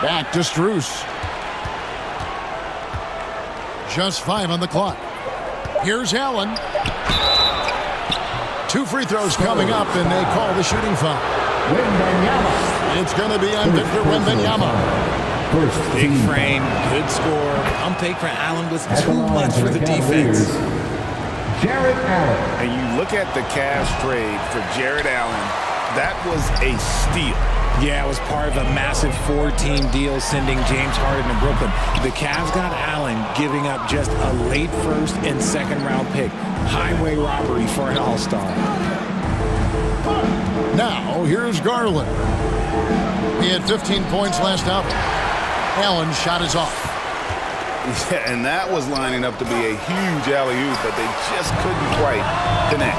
Back to Strus. Just 5 on the clock. Here's Allen. 2 free throws coming up, and they call the shooting foul. It's going to be on Victor Wembanyama. Big frame, good score. Pump fake for Allen was too much for the defense. Jared Allen. And you look at the Cavs trade for Jared Allen, that was a steal. Yeah, it was part of a massive 4-team deal sending James Harden to Brooklyn. The Cavs got Allen, giving up just a late first and second round pick. Highway robbery for an all-star. Now, here's Garland. He had 15 points last outing. Allen's shot is off. Yeah, and that was lining up to be a huge alley-oop, but they just couldn't quite connect.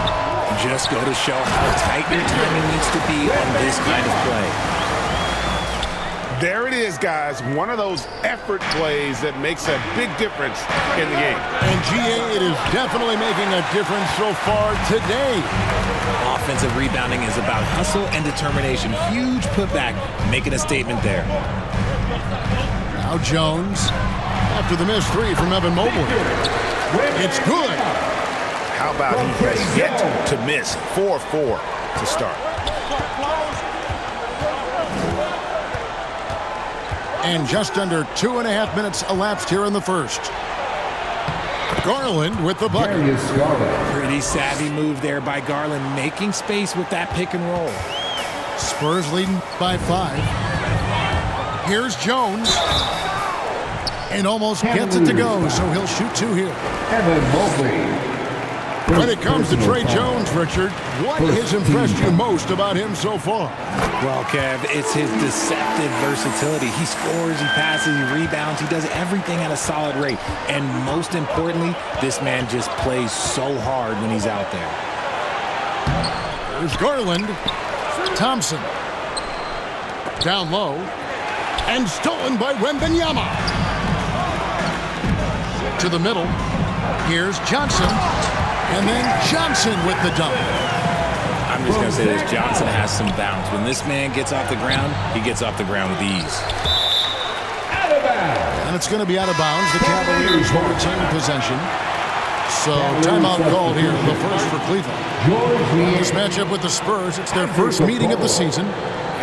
Just go to show how tight your timing needs to be on this kind of play. There it is, guys. One of those effort plays that makes a big difference in the game. And GA, it is definitely making a difference so far today. Offensive rebounding is about hustle and determination. Huge putback, making a statement there. Now Jones, after the missed 3 from Evan Mobley. It's good. How about he has yet to miss 4-4 to start. And just under 2.5 minutes elapsed here in the first. Garland with the bucket. Pretty savvy move there by Garland, making space with that pick and roll. Spurs leading by 5. Here's Jones. And almost gets it to go, so he'll shoot 2 here. Evan Mobley. When it comes to Trey Jones, Richard, what has impressed you most about him so far? Well, Kev, it's his deceptive versatility. He scores, he passes, he rebounds, he does everything at a solid rate. And most importantly, this man just plays so hard when he's out there. There's Garland. Thompson. Down low. And stolen by Wembanyama. To the middle. Here's Johnson. And then Johnson with the dunk. I'm just going to say this. Johnson has some bounce. When this man gets off the ground, he gets off the ground with ease. And it's going to be out of bounds. The Cavaliers will retain possession. So timeout called here, the first for Cleveland. This matchup with the Spurs, it's their first meeting of the season.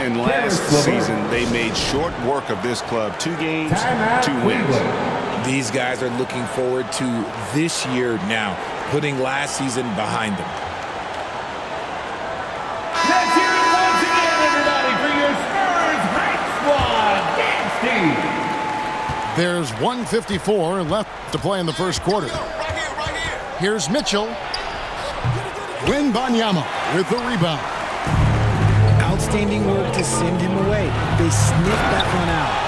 And last season, they made short work of this club. 2 games, 2 wins. These guys are looking forward to this year now, putting last season behind them. Let's hear it once again, everybody, for your Spurs Hype Squad, Dynasty. There's 1:54 left to play in the first quarter. Here's Mitchell. Wembanyama with the rebound. Outstanding work to send him away. They sniffed that one out.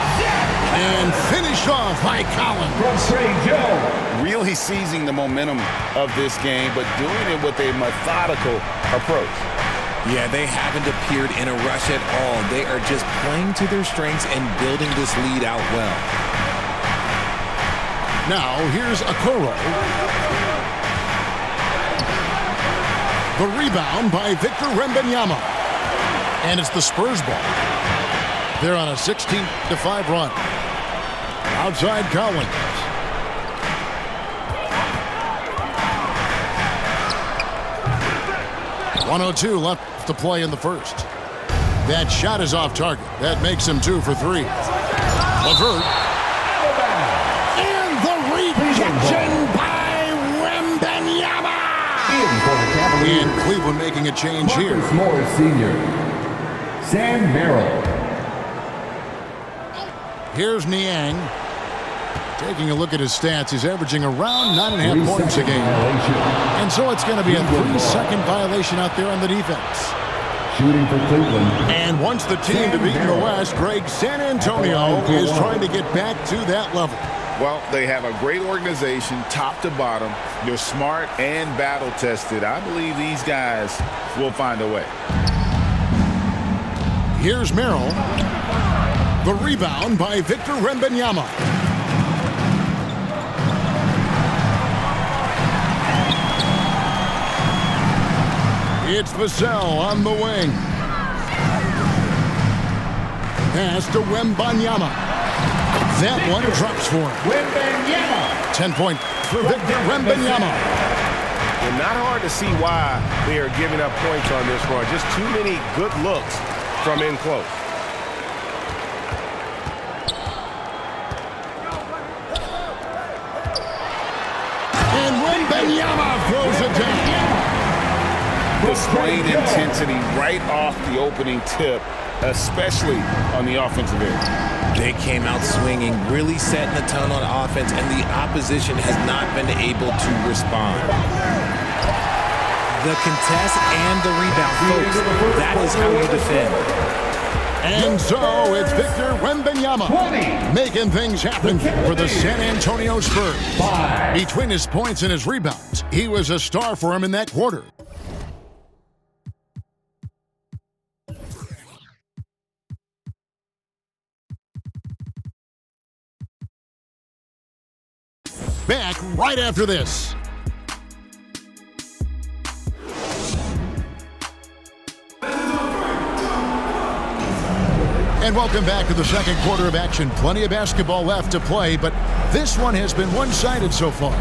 And finished off by Collins. From Trey Jones. Really seizing the momentum of this game, but doing it with a methodical approach. Yeah, they haven't appeared in a rush at all. They are just playing to their strengths and building this lead out well. Now, here's Okoro. The rebound by Victor Wembanyama. And it's the Spurs ball. They're on a 16-5 run. Outside Collins. .102 left to play in the first. That shot is off target. That makes him 2 for 3. LeVert. And the rejection by Wembanyama. And Cleveland making a change here. Marcus Morris Sr. Sam Merrill. Here's Niang. Taking a look at his stats, he's averaging around 9.5 points a game. And so it's going to be a 3-second violation out there on the defense. Shooting for Cleveland. And once the team to beat in the West, Greg, San Antonio is trying to get back to that level. Well, they have a great organization, top to bottom. They're smart and battle-tested. I believe these guys will find a way. Here's Merrill. The rebound by Victor Wembanyama. It's Vassell on the wing. pass to Wembanyama. That one drops for him. Wembanyama. 10-point for Victor Wembanyama. And not hard to see why they are giving up points on this run. Just too many good looks from in close. And Wembanyama throws it down. Displayed intensity right off the opening tip, especially on the offensive end. They came out swinging, really setting the tone on offense, and the opposition has not been able to respond. The contest and the rebound, folks, that is how you defend. And so it's Victor Wembanyama making things happen for the San Antonio Spurs. Between his points and his rebounds, he was a star for him in that quarter. Back right after this. And welcome back to the second quarter of action. Plenty of basketball left to play, but this one has been one-sided so far.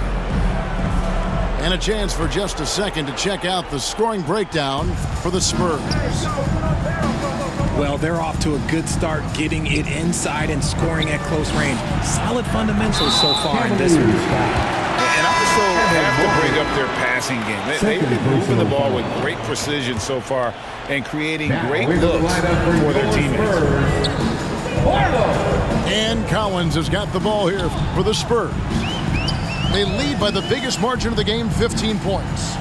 And a chance for just a second to check out the scoring breakdown for the Spurs. Well, they're off to a good start getting it inside and scoring at close range. Solid fundamentals so far in this one. And also have to bring up their passing game. They've been moving the ball with great precision so far and creating great looks for their teammates. And Collins has got the ball here for the Spurs. They lead by the biggest margin of the game, 15 points.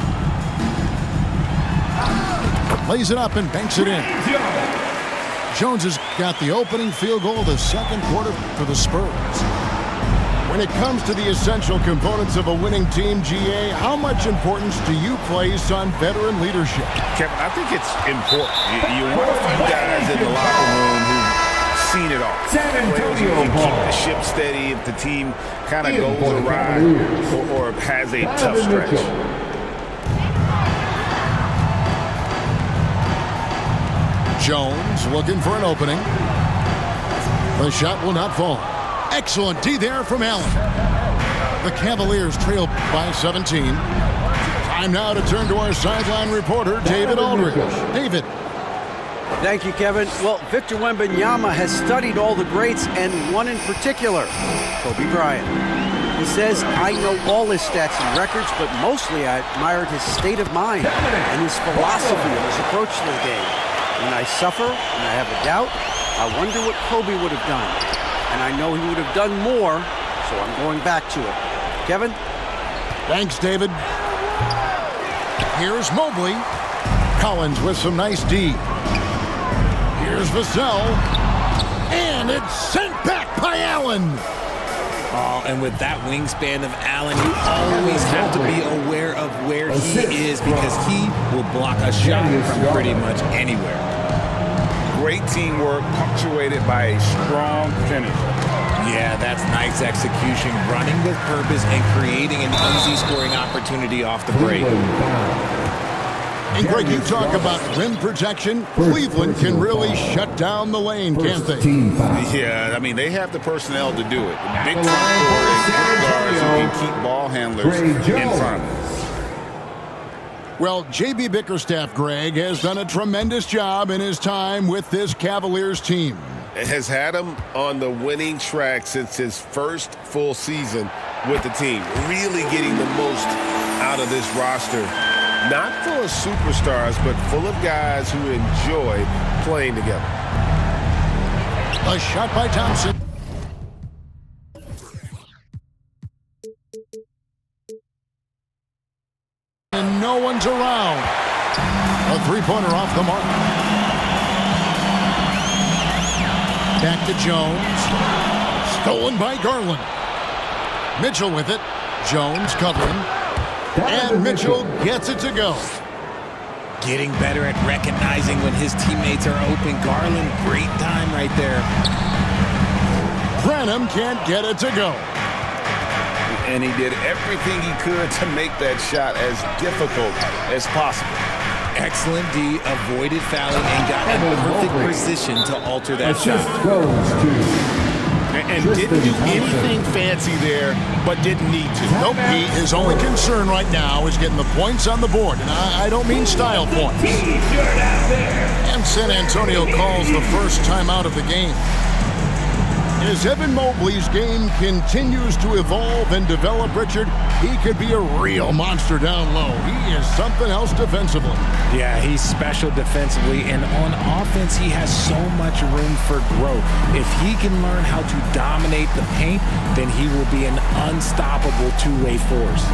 Lays it up and banks it in. Jones has got the opening field goal of the second quarter for the Spurs. When it comes to the essential components of a winning team, GA, how much importance do you place on veteran leadership? Kevin, I think it's important. You want a few guys in the locker room who've seen it all. Players who can keep the ship steady if the team kind of goes awry or has a tough stretch. Jones looking for an opening. The shot will not fall. Excellent D there from Allen. The Cavaliers trail by 17. Time now to turn to our sideline reporter, David Aldridge. David. Thank you, Kevin. Well, Victor Wembanyama has studied all the greats and one in particular, Kobe Bryant. He says, I know all his stats and records, but mostly I admired his state of mind and his philosophy and his approach to the game. When I suffer and I have a doubt, I wonder what Kobe would have done. And I know he would have done more, so I'm going back to it. Kevin? Thanks, David. Here's Mobley. Collins with some nice D. Here's Vassell. And it's sent back by Allen. Oh, and with that wingspan of Allen, you always have to be aware of where he is because he will block a shot from pretty much anywhere. Great teamwork punctuated by a strong finish. Yeah, that's nice execution, running with purpose and creating an easy scoring opportunity off the break. And Greg, you talk about rim protection. Cleveland can really shut down the lane, can't they? Yeah, I mean, they have the personnel to do it. Big front court and good guards who can keep ball handlers in front of them. Well, J.B. Bickerstaff, Greg, has done a tremendous job in his time with this Cavaliers team. Has had him on the winning track since his first full season with the team. Really getting the most out of this roster. Not full of superstars, but full of guys who enjoy playing together. A shot by Thompson. And no one's around. A three-pointer off the mark. Back to Jones. Stolen by Garland. Mitchell with it. Jones covering. And Mitchell gets it to go. Getting better at recognizing when his teammates are open. Garland, great time right there. Branham can't get it to go. And he did everything he could to make that shot as difficult as possible. Excellent D, avoided fouling, and got in perfect position to alter that shot. And didn't do anything fancy there, but didn't need to. Nope, his only concern right now is getting the points on the board. And I don't mean style points. And San Antonio calls the first timeout of the game. As Evan Mobley's game continues to evolve and develop, Richard, he could be a real monster down low. He is something else defensively. Yeah, he's special defensively, and on offense, he has so much room for growth. If he can learn how to dominate the paint, then he will be an unstoppable two-way force.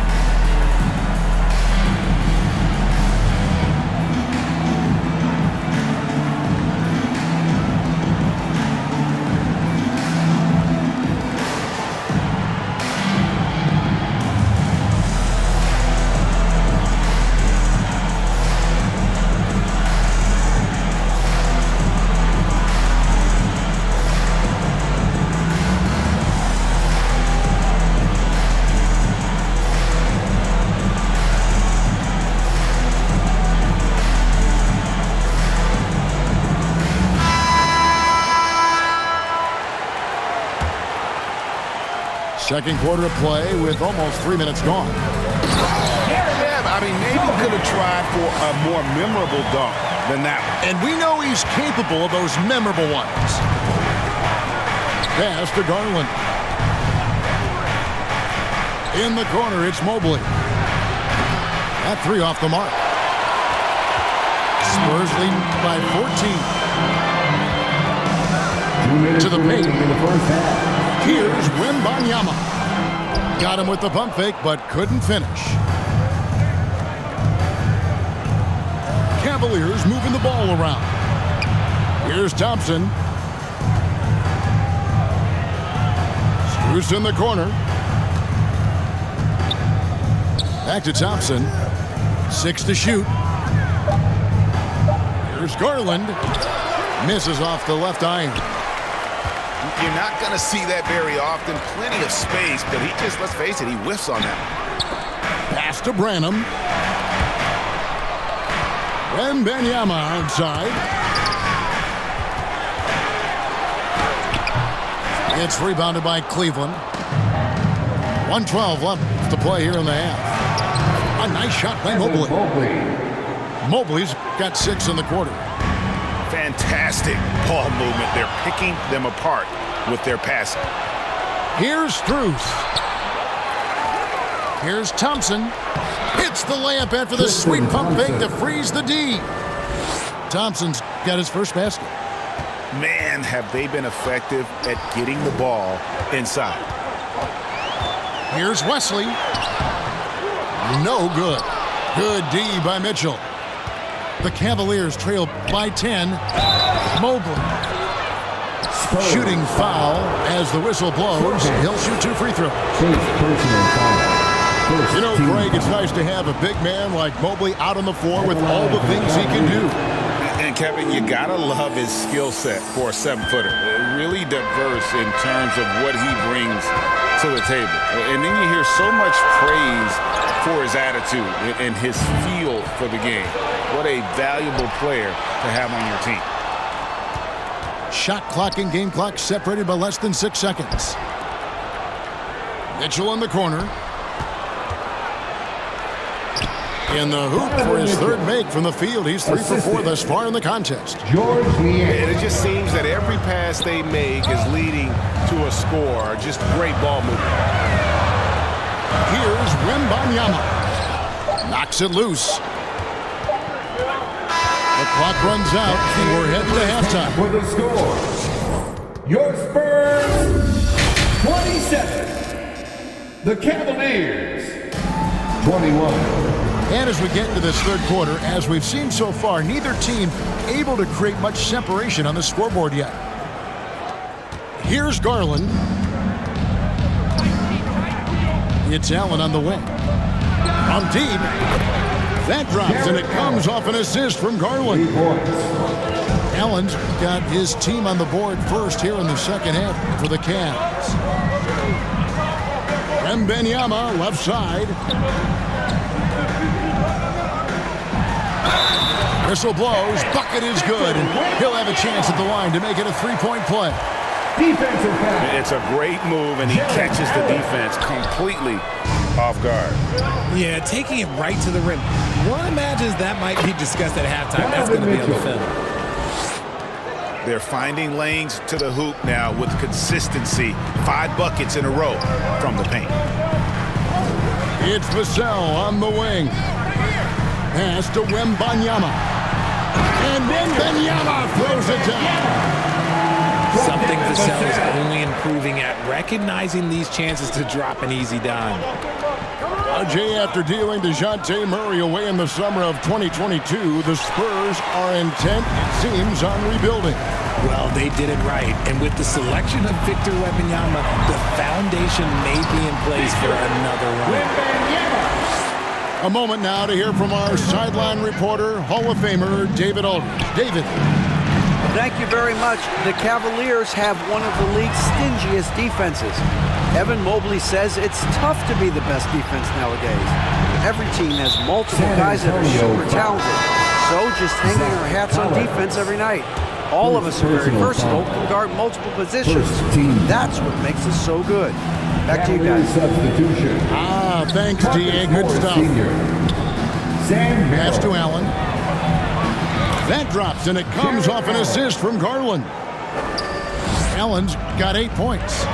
Second quarter of play with almost 3 minutes gone. Yeah, I mean, maybe could have tried for a more memorable dunk than that one. And we know he's capable of those memorable ones. Pass to Garland. In the corner, it's Mobley. That three off the mark. Spurs lead by 14. To the paint. Here's Wembanyama. Got him with the pump fake, but couldn't finish. Cavaliers moving the ball around. Here's Thompson. Screws in the corner. Back to Thompson. 6 to shoot. Here's Garland. Misses off the left iron. You're not going to see that very often. Plenty of space, but he just, let's face it, he whiffs on that. Pass to Branham. Wembanyama outside. It's rebounded by Cleveland. 1:12 left to play here in the half. A nice shot by Mobley. Mobley's got 6 in the quarter. Fantastic ball movement. They're picking them apart with their passing. Here's Strus. Here's Thompson. Hits the layup after the sweet pump fake to freeze the D. Thompson's got his first basket. Man, have they been effective at getting the ball inside. Here's Wesley. No good. Good D by Mitchell. The Cavaliers trail by 10. Mobley. Shooting foul as the whistle blows. He'll shoot 2 free throws. You know, Craig, it's nice to have a big man like Mobley out on the floor with all the things he can do. And Kevin, you gotta love his skill set for a 7-footer. Really diverse in terms of what he brings to the table. And then you hear so much praise for his attitude and his feel for the game. What a valuable player to have on your team. Shot clock and game clock separated by less than 6 seconds. Mitchell in the corner. In the hoop for his third make from the field. He's 3 for 4 thus far in the contest. And it just seems that every pass they make is leading to a score. Just great ball movement. Here's Wembanyama. Knocks it loose. The clock runs out, and we're heading to halftime. For the score, your Spurs 27, the Cavaliers 21. And as we get into this third quarter, as we've seen so far, neither team able to create much separation on the scoreboard yet. Here's Garland. It's Allen on the wing. On deep. That drops, and it comes off an assist from Garland. Allen's got his team on the board first here in the second half for the Cavs. Wembanyama, left side. Whistle blows. Bucket is good. He'll have a chance at the line to make it a three-point play. Defensive foul. It's a great move, and he catches the defense completely off guard. Yeah, taking it right to the rim. One imagines that might be discussed at halftime. That's going to be on the film. They're finding lanes to the hoop now with consistency. 5 buckets in a row from the paint. It's Vassell on the wing. Pass to Wembanyama. And Wembanyama throws it down. Something Vassell is only improving at, recognizing these chances to drop an easy dime. RJ, after dealing DeJounte Murray away in the summer of 2022, the Spurs are intent, it seems, on rebuilding. Well, they did it right. And with the selection of Victor Wembanyama, the foundation may be in place for another run. A moment now to hear from our sideline reporter, Hall of Famer David Aldridge. David. Thank you very much. The Cavaliers have one of the league's stingiest defenses. Evan Mobley says it's tough to be the best defense nowadays. Every team has multiple guys that are super talented. So just hanging our hats on defense every night. All of us are very versatile, can guard multiple positions. That's what makes us so good. Back to you guys. Thanks, D.A. Good stuff. Pass to Allen. That drops, and it comes off an assist from Garland. Allen's got 8 points.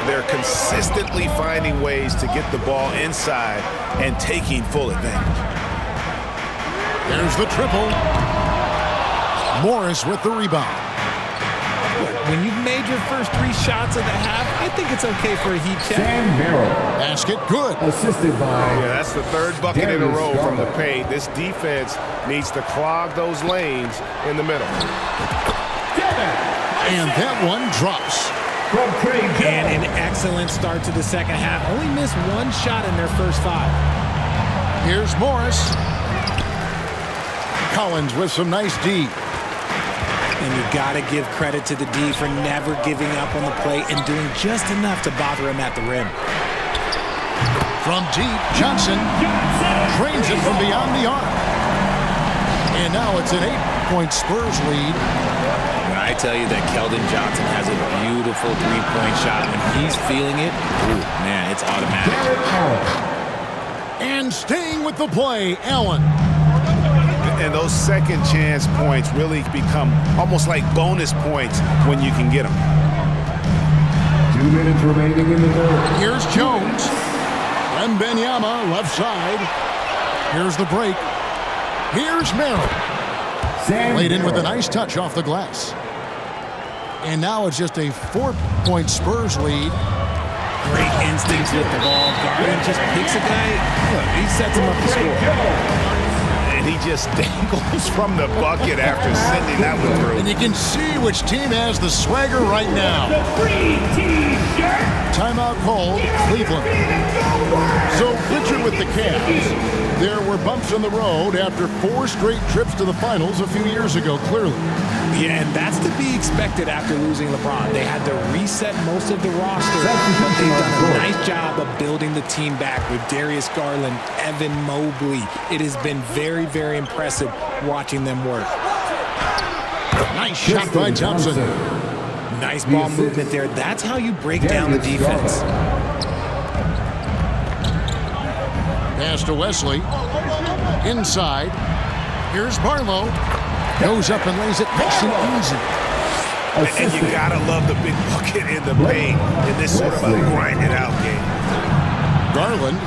They're consistently finding ways to get the ball inside and taking full advantage. There's the triple. Morris with the rebound. When you've made your first 3 shots of the half, I think it's okay for a heat check. Basket good. Assisted by... Yeah, that's the 3rd bucket in a row from the paint. This defense needs to clog those lanes in the middle. And that one drops. And an excellent start to the second half. Only missed 1 shot in their first 5. Here's Morris. Collins with some nice D. And you got to give credit to the D for never giving up on the play and doing just enough to bother him at the rim. From deep, Johnson drains it from beyond the arc. And now it's an 8-point Spurs lead. When I tell you that Keldon Johnson has a beautiful 3-point shot, when he's feeling it, ooh, man, it's automatic. And staying with the play, Allen. And those second chance points really become almost like bonus points when you can get them. 2 minutes remaining in the third. Here's Jones. Wembanyama left side. Here's the break. Here's Merrill. Laid in with a nice touch off the glass. And now it's just a 4-point Spurs lead. Great instincts with the ball. Garland just picks a guy. Look, he sets him up to score. He just dangles from the bucket after sending that one through. And you can see which team has the swagger right now. Timeout called, Cleveland. So Richard with the Cavs. There were bumps in the road after 4 straight trips to the finals a few years ago, clearly. Yeah, and that's to be expected after losing LeBron. They had to reset most of the roster, but they've done a nice job of building the team back with Darius Garland, Evan Mobley. It has been very, very impressive watching them work. Nice shot by Thompson. Nice ball movement there. That's how you break down the defense. Pass to Wesley. Inside. Here's Barlow. Goes up and lays it nice and easy. And you gotta love the big bucket in the paint in this sort of a grinded out game. Garland.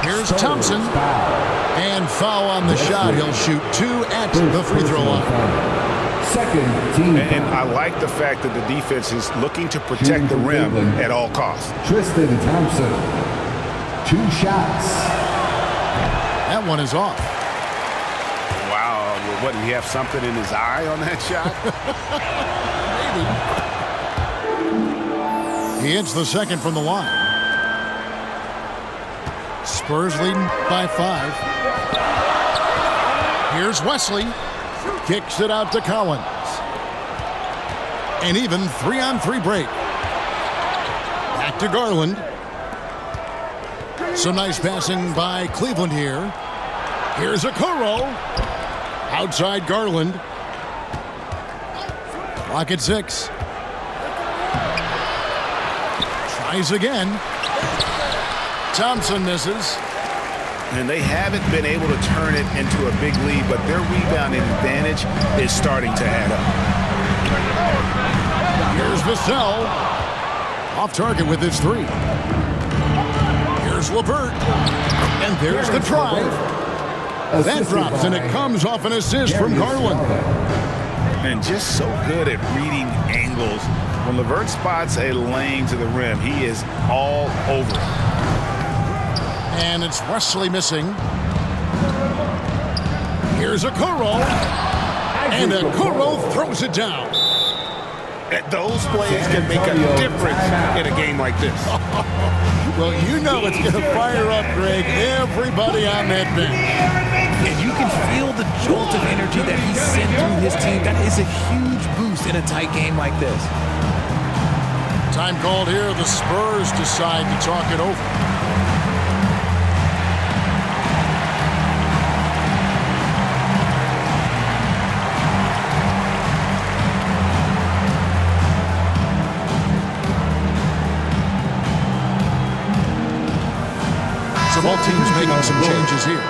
Here's Thompson. And foul on the shot. He'll shoot 2 at the free throw line. Second team. And I like the fact that the defense is looking to protect the rim at all costs. Tristan Thompson. 2 shots. That one is off. Wow, what, did he have something in his eye on that shot? Maybe. He hits the second from the line. Spurs leading by 5. Here's Wesley. Kicks it out to Collins. An even 3-on-3 break. Back to Garland. Some nice passing by Cleveland here. Here's Okoro. Outside Garland. Clock at 6. Tries again. Thompson misses. And they haven't been able to turn it into a big lead, but their rebounding advantage is starting to add up. Here's Vassell. Off target with his 3. Here's LeVert. And there's the drive. That drops, and it comes off an assist from Garland. And just so good at reading angles. When LeVert spots a lane to the rim, he is all over it. And it's Wesley missing. Here's Okoro. And Okoro throws it down. Those plays can make a difference in a game like this. Well, you know it's going to fire up, Greg, everybody on that bench. And you can feel the jolt of energy that he sent through his team. That is a huge boost in a tight game like this. Time called here. The Spurs decide to talk it over. So both teams making some changes here.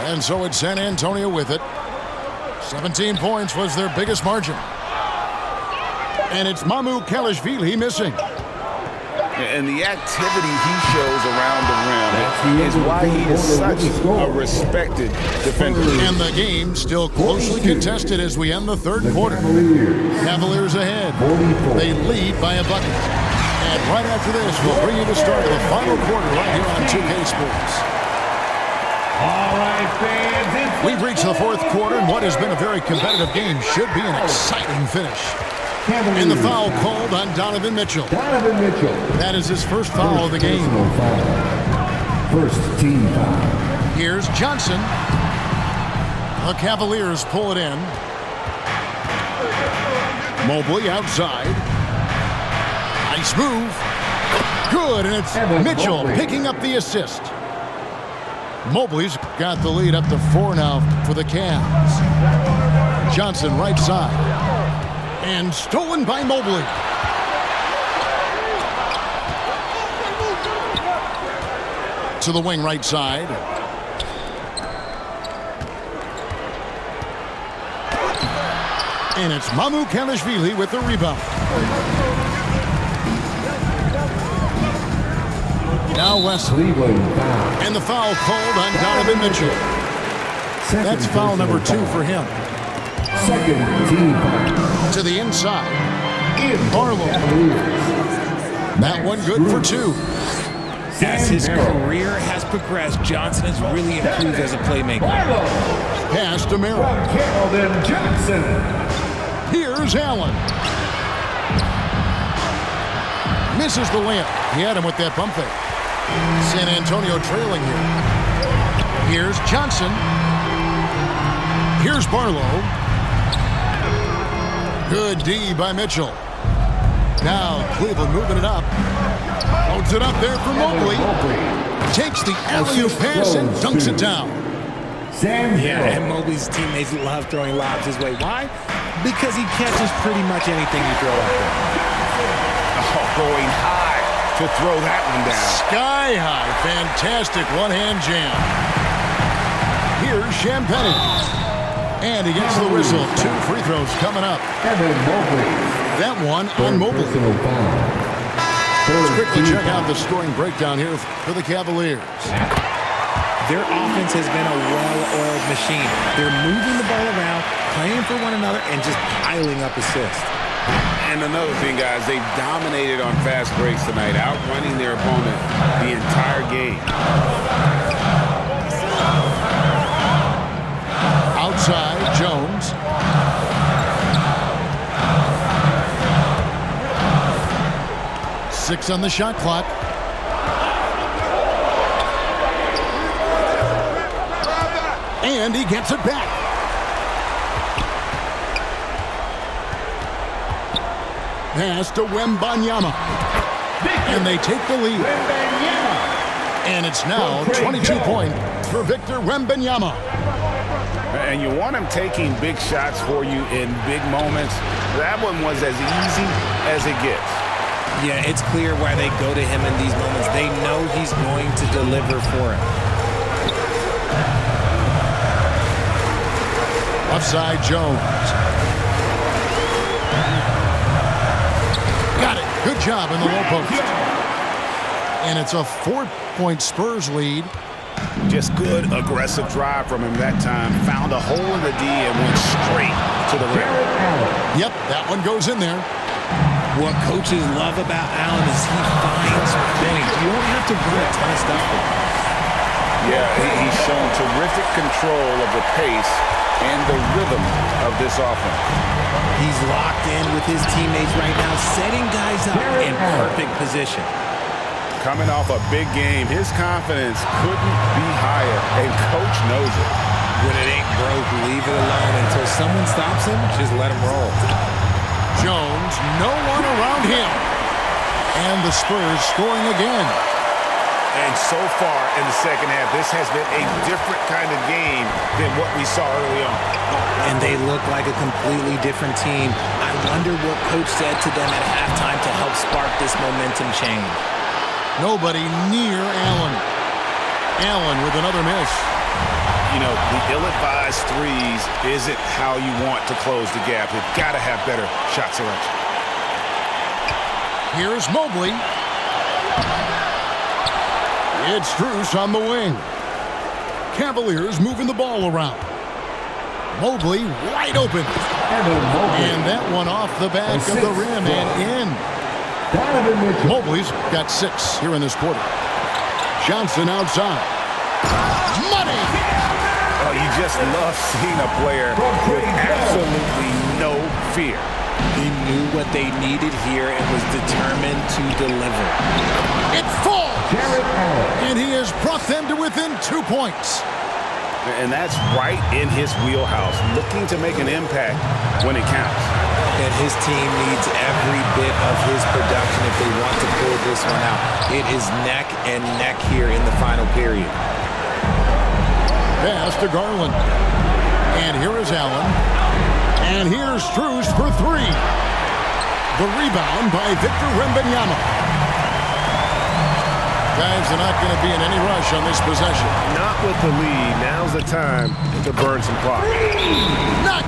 And so it's San Antonio with it. 17 points was their biggest margin. And it's Mamu Kalashvili missing. And the activity he shows around the rim is why he is such a respected defender. And the game still closely contested as we end the third quarter. Cavaliers ahead. They lead by a bucket. And right after this, we'll bring you the start of the final quarter right here on 2K Sports. All right, fans. We've reached the fourth quarter, and what has been a very competitive game should be an exciting finish. And the foul called on Donovan Mitchell. That is his first foul of the game. First team foul. Here's Johnson. The Cavaliers pull it in. Mobley outside. Nice move. Good, and it's Mitchell picking up the assist. Mobley's got the lead up to 4 now for the Cavs. Johnson right side. And stolen by Mobley. To the wing right side. And it's Mamu Kalashvili with the rebound. Now Wesley. And the foul called on Donovan Mitchell. That's foul number 2 for him. Second team foul. To the inside. Barlow. That one good for 2. As his career has progressed, Johnson has really improved as a playmaker. Pass to Merrill. Johnson. Here's Allen. Misses the layup. He had him with that bump fake. San Antonio trailing here. Here's Johnson. Here's Barlow. Good D by Mitchell. Now Cleveland moving it up. Loads it up there for Mobley. Takes the alley-oop pass and dunks it down. Yeah, and Mobley's teammates love throwing lobs his way. Why? Because he catches pretty much anything you throw out there. Oh, going high to throw that one down. Sky high. Fantastic one-hand jam. Here's Champagne. And he gets the whistle. 2 free throws coming up. That one on Mobley. Let's quickly check out the scoring breakdown here for the Cavaliers. Their offense has been a well-oiled machine. They're moving the ball around, playing for one another, and just piling up assists. And another thing, guys, they've dominated on fast breaks tonight, outrunning their opponent the entire game. Outside, Jones. Six on the shot clock. And he gets it back. Pass to Wembanyama. And they take the lead. And it's now 22 points for Victor Wembanyama. And you want him taking big shots for you in big moments. That one was as easy as it gets. Yeah, it's clear why they go to him in these moments. They know he's going to deliver for him. Offside Jones. Got it. Good job in the low post. And it's a 4-point Spurs lead. Just good, aggressive drive from him that time. Found a hole in the D and went straight to the rim. Yep, that one goes in there. What coaches love about Allen is he finds points. You don't have to run a ton of stuff with him. Yeah, he's shown terrific control of the pace and the rhythm of this offense. He's locked in with his teammates right now, setting guys up in perfect position. Coming off a big game, his confidence couldn't be higher, and coach knows it. When it ain't broke, leave it alone until someone stops him. Just let him roll. Jones, no one around him. And the Spurs scoring again. And so far in the second half, this has been a different kind of game than what we saw early on. And they look like a completely different team. I wonder what coach said to them at halftime to help spark this momentum change. Nobody near Allen. Allen with another miss. You know, the ill-advised threes isn't how you want to close the gap. You've got to have better shot selection. Here's Mobley. It's Strus on the wing. Cavaliers moving the ball around. Mobley wide open. And that one off the back of the rim and in. Mobley's got 6 here in this quarter. Johnson outside. Money! Oh, you just love seeing a player with absolutely no fear. He knew what they needed here and was determined to deliver. It falls! And he has brought them to within 2 points. And that's right in his wheelhouse, looking to make an impact when it counts. And his team needs every bit of his production if they want to pull this one out. It is neck and neck here in the final period. Pass to Garland. And here is Allen. And here's Strus for 3. The rebound by Victor Wembanyama. Guys are not going to be in any rush on this possession. Not with the lead. Now's the time to burn some clock. Not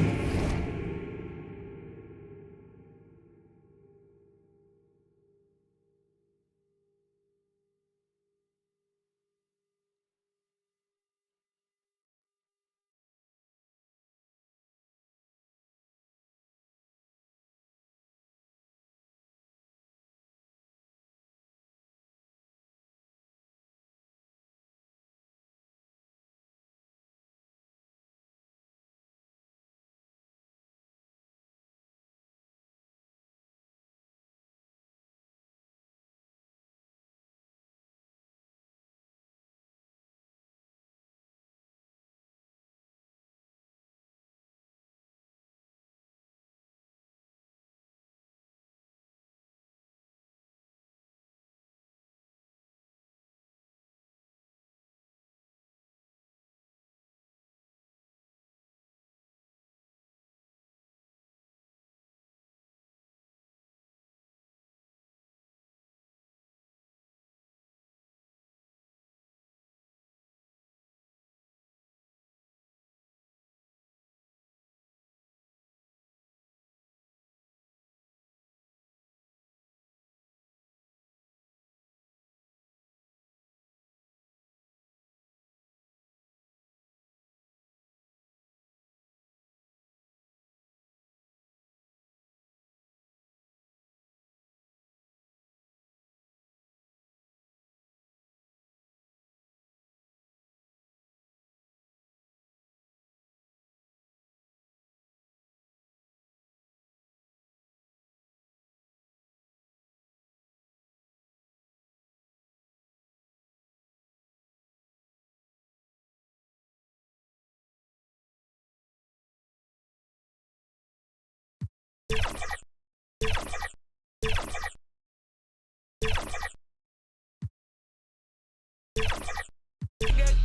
Get